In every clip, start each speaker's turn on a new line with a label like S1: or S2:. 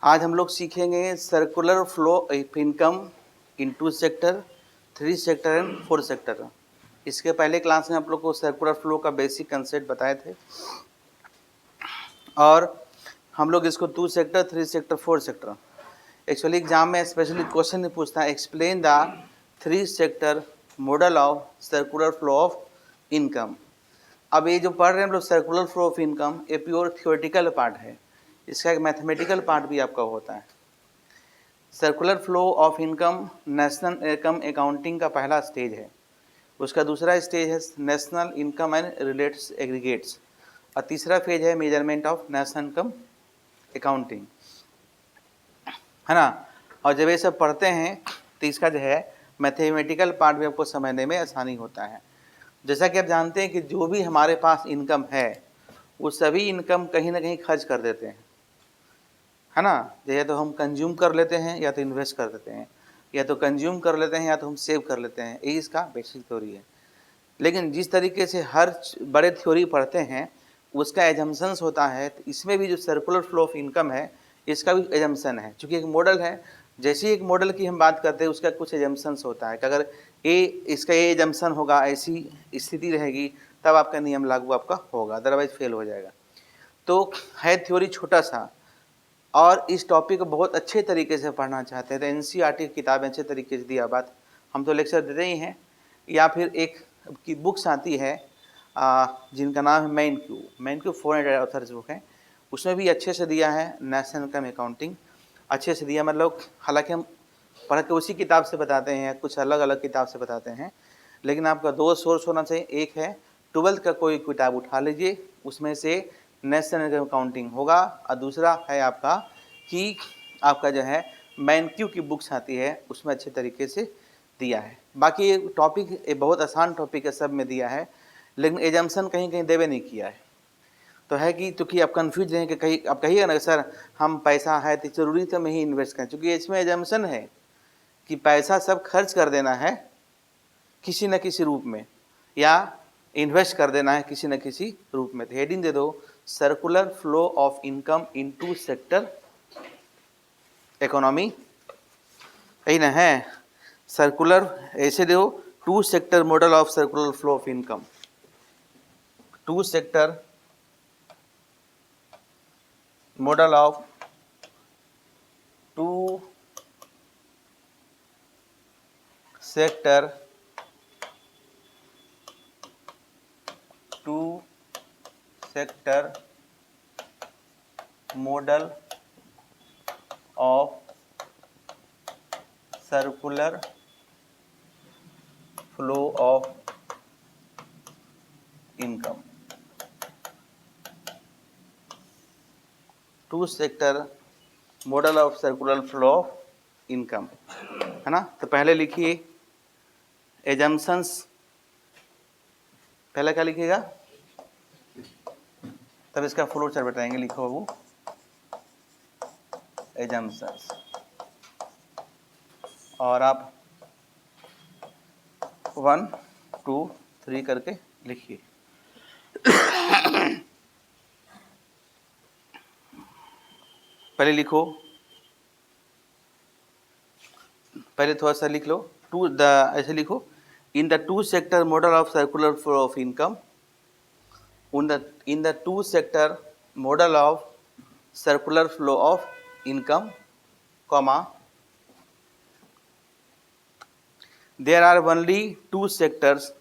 S1: आज हम लोग सीखेंगे circular flow of income in 2 sector, 3 sector and 4 sector. इसके पहले क्लास में आप लोग को सर्कुलर फ्लो का बेसिक कंसेप्ट बताए थे और हम लोग इसको 2 sector, 3 sector, 4 sector. Actually exam में स्पेशली क्वेश्चन पूछता है explain the 3 sector model of circular flow of income. अब ये जो पढ़ रहे हैं हम लोग सर्कुलर फ्लो ऑफ इनकम, ये प्योर थियोरेटिकल पार्ट है। इसका एक मैथमेटिकल पार्ट भी आपका होता है। Circular flow of income national income accounting का पहला स्टेज है। उसका दूसरा स्टेज है national income and related aggregates और तीसरा फेज है measurement of national income accounting, है ना। और जब ये सब पढ़ते हैं तो इसका जो है मैथमेटिकल पार्ट भी आपको समझने में आसानी होता है। जैसा कि आप जानते हैं कि जो भी हमारे पास इनकम है वो सभी इनकम कहीं ना कहीं खर्च कर देते हैं, है ना। या तो हम कंज्यूम कर लेते हैं या तो इन्वेस्ट कर देते हैं, या तो कंज्यूम कर लेते हैं या तो हम सेव कर लेते हैं। यही इसका बेसिक थ्योरी है। लेकिन जिस तरीके से हर बड़े थ्योरी पढ़ते हैं उसका एजम्पशंस होता है, तो इसमें भी जो सर्कुलर फ्लो ऑफ इनकम है इसका भी एजम्पशन है। चूँकि एक मॉडल है, जैसे ही एक मॉडल की हम बात करते हैं उसका कुछ एजम्पशंस होता है कि अगर इसका ये एजम्पशन होगा, ऐसी स्थिति रहेगी तब आपका नियम लागू आपका होगा, अदरवाइज फेल हो जाएगा। तो है थ्योरी छोटा सा, और इस टॉपिक को बहुत अच्छे तरीके से पढ़ना चाहते हैं तो एनसीईआरटी की किताब अच्छे तरीके से दिया बात, हम तो लेक्चर देते ही हैं, या फिर एक की बुक्स आती है जिनका नाम है मैन क्यू 400 ऑथर्स बुक है, उसमें भी अच्छे से दिया है नेशनल इनकम अकाउंटिंग, अच्छे से दिया। मतलब हालांकि हम पढ़ के उसी किताब से बताते हैं, कुछ अलग अलग किताब से बताते हैं, लेकिन आपका 2 सोर्स होना चाहिए। एक है 12th का कोई किताब उठा लीजिए, उसमें से नेशनल इनकम अकाउंटिंग होगा, और दूसरा है आपका कि आपका जो है मैन क्यू की बुक्स आती है, उसमें अच्छे तरीके से दिया है। बाकी ये टॉपिक बहुत आसान टॉपिक है, सब में दिया है, लेकिन एजम्पशन कहीं कहीं देवे नहीं किया है। तो है कि क्योंकि आप कन्फ्यूज रहें कि कहीं आप कहिएगा ना सर हम पैसा है तो ज़रूरी तो में ही इन्वेस्ट करें, क्योंकि इसमें एजम्पशन है कि पैसा सब खर्च कर देना है किसी न किसी रूप में, या इन्वेस्ट कर देना है किसी न किसी रूप में। तो हेडिंग दे दो circular flow of income in 2 sector economy, यही ना है सर्कुलर, ऐसे दो 2 sector model of circular flow of income, 2 sector model of 2 sector model of circular flow of income, 2 sector model of circular flow of income, है ना। तो पहले लिखिए एजम्पशंस, पहले क्या लिखिएगा तब इसका फ्लो चार्ट बताएंगे। लिखो वो एजम्पशंस, और आप 1 2 3 करके लिखिए। पहले लिखो, पहले थोड़ा सा लिख लो ऐसे लिखो in the 2 sector model of circular flow of income, in the 2 sector model of circular flow of income, comma there are only 2 sectors,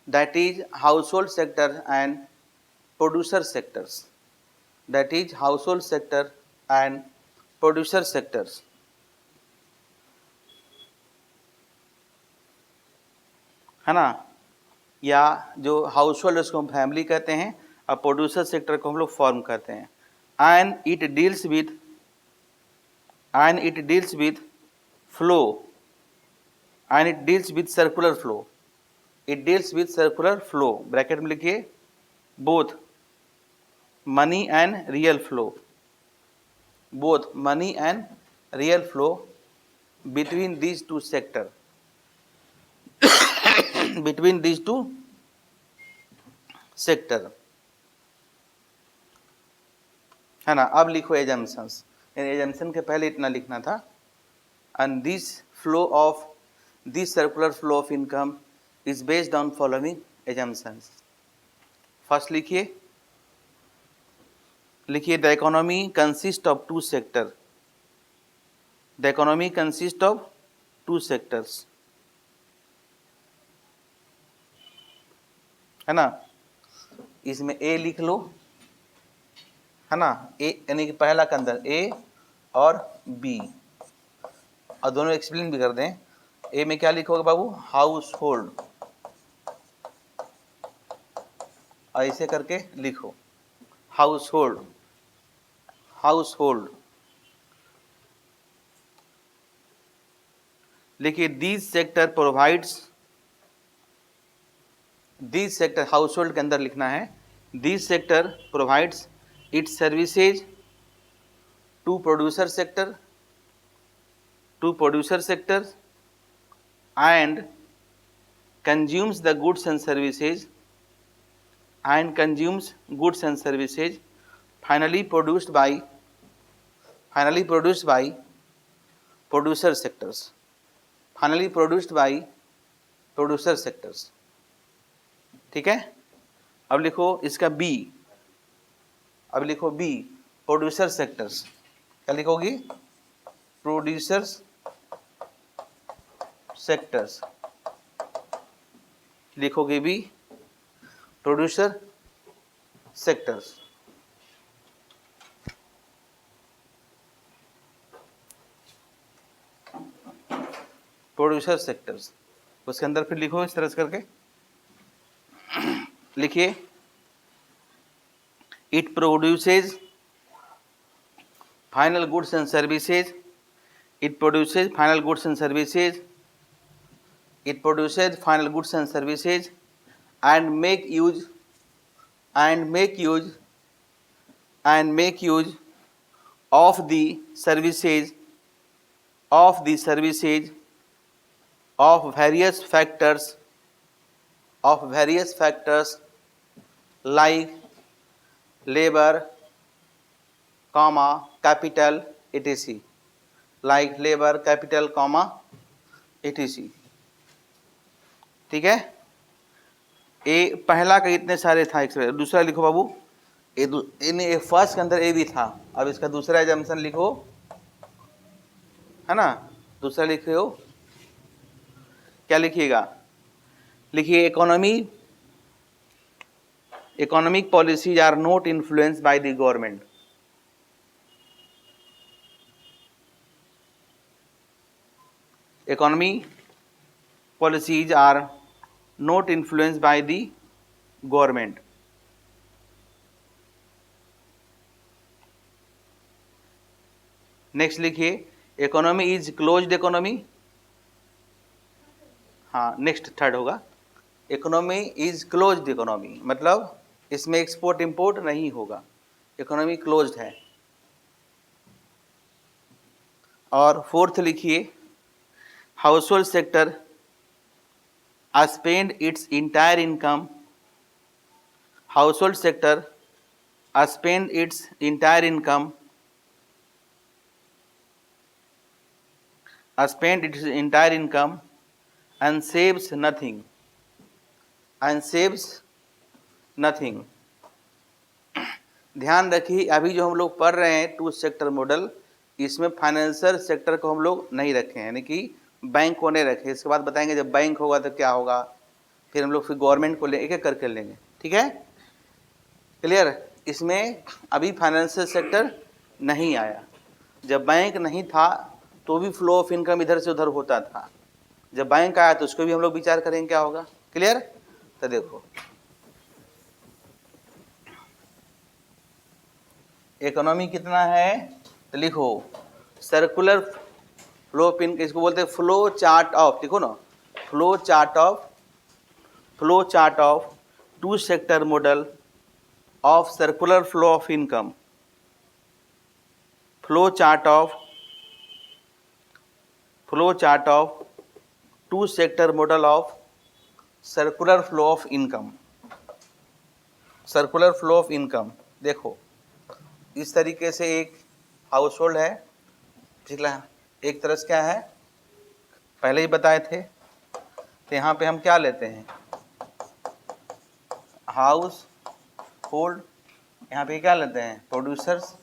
S1: that is household sector and producer sectors, है ना। या जो हाउस होल्ड उसको हम family कहते हैं और producer sector को हम लोग फॉर्म करते हैं। And it deals with flow, and it deals with circular flow, bracket में लिखिए both money and real flow between these 2 sector, between these 2 sector, है ना। अब लिखो एजम्पशंस, एजम्पशन के पहले इतना लिखना था। And this flow of this circular flow of income is based on following assumptions. First लिखिए the economy consist of two sector, the economy consist of two sectors, है ना। इसमें ए लिख लो, है ना, ए यानी कि पहला के अंदर ए और बी, और दोनों एक्सप्लेन भी कर दें। ए में क्या लिखोगे बाबू, हाउस होल्ड, ऐसे करके लिखो, हाउस होल्ड, हाउस होल्ड लिखिए। These sector provides, these sector household के अंदर लिखना है, these sector provides its services to producer sector, to producer sector and consumes the goods and services, and consumes goods and services finally produced by producer sectors, finally produced by producer sectors, ठीक है। अब लिखो इसका B, अब लिखो B producer sectors, क्या लिखोगी, producers sectors, लिखोगे भी प्रोड्यूसर सेक्टर्स। प्रोड्यूसर सेक्टर्स, उसके अंदर फिर लिखो इस तरह से करके लिखिए, it produces final goods and services, it produces final goods and services, it produces final goods and services and make use of the services of various factors like labor, capital etc, like labor, capital, etc, ठीक है। ए पहला का इतने सारे था, दूसरा लिखो बाबू, ए first के अंदर ए भी था, अब इसका दूसरा एजम्पशन लिखो, है ना। दूसरा लिखे हो, क्या लिखिएगा, लिखिए economic policies are not influenced by the government, economy policies are not influenced by the government, next लिखिए इकोनॉमी इज क्लोज्ड इकोनॉमी, हाँ नेक्स्ट थर्ड होगा, इकोनॉमी इज क्लोज्ड इकोनॉमी, मतलब इसमें एक्सपोर्ट इंपोर्ट नहीं होगा, इकोनॉमी क्लोज्ड है। और fourth लिखिए house hold sector spend its entire income, household sector spend its entire income, and saves nothing, ध्यान रखिए अभी जो हम लोग पढ़ रहे हैं टू सेक्टर मॉडल, इसमें फाइनेंशियल सेक्टर को हम लोग नहीं रखे हैं, यानी कि बैंक को नहीं रखे। इसके बाद बताएंगे जब बैंक होगा तो क्या होगा, फिर हम लोग फिर गवर्नमेंट को एक एक करके लेंगे, ठीक है, क्लियर। इसमें अभी फाइनेंशियल सेक्टर नहीं आया, जब बैंक नहीं था तो भी फ्लो ऑफ इनकम इधर से उधर होता था, जब बैंक आया तो उसको भी हम लोग विचार करेंगे क्या होगा, क्लियर। तो देखो इकोनॉमी कितना है, तो लिखो सर्कुलर फ्लो ऑफ इनकम, इसको बोलते हैं फ्लो चार्ट ऑफ, लिखो ना, flow chart of two sector model of circular flow of income, flow chart of two sector model of circular flow of income, circular flow of income. देखो इस तरीके से एक हाउस होल्ड है, पिछला एक तरह से क्या है पहले ही बताए थे। तो यहाँ पे हम क्या लेते हैं हाउस होल्ड, यहाँ पे क्या लेते हैं प्रोड्यूसर्स,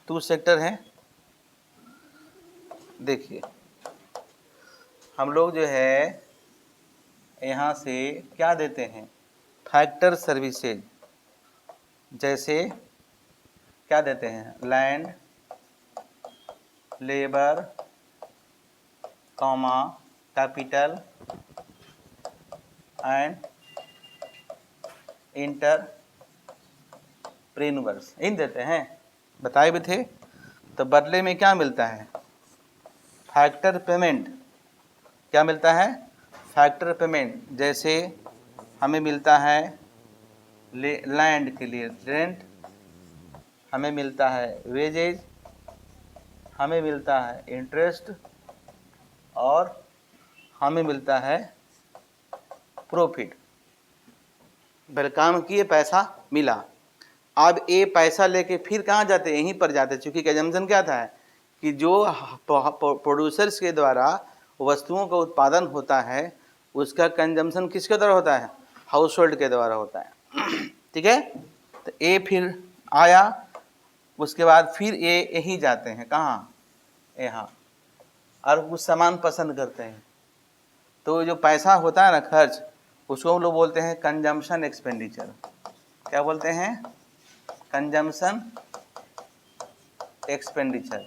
S1: टू सेक्टर है। देखिए हम लोग जो है यहाँ से क्या देते हैं फैक्टर सर्विसेज, जैसे क्या देते हैं land, labour, comma, capital and entrepreneurs, इन देते हैं, बताए भी थे। तो बदले में क्या मिलता है फैक्टर पेमेंट, क्या मिलता है फैक्टर पेमेंट। जैसे हमें मिलता है लैंड के लिए रेंट, हमें मिलता है वेजेज, हमें मिलता है इंटरेस्ट और हमें मिलता है प्रॉफिट। पहले काम किए पैसा मिला, अब ये पैसा लेके फिर कहाँ जाते यहीं पर जाते, क्योंकि कंजम्पशन क्या था कि जो प्रोड्यूसर्स के द्वारा वस्तुओं का उत्पादन होता है उसका कंजम्पशन किसके द्वारा होता है हाउस होल्ड के द्वारा होता है। ठीक है, तो ये फिर आया, उसके बाद फिर ये यहीं जाते हैं कहाँ यहाँ, और कुछ सामान पसंद करते हैं, तो जो पैसा होता है ना खर्च, उसको हम लोग बोलते हैं कंजम्पशन एक्सपेंडिचर। क्या बोलते हैं कंजम्पशन एक्सपेंडिचर।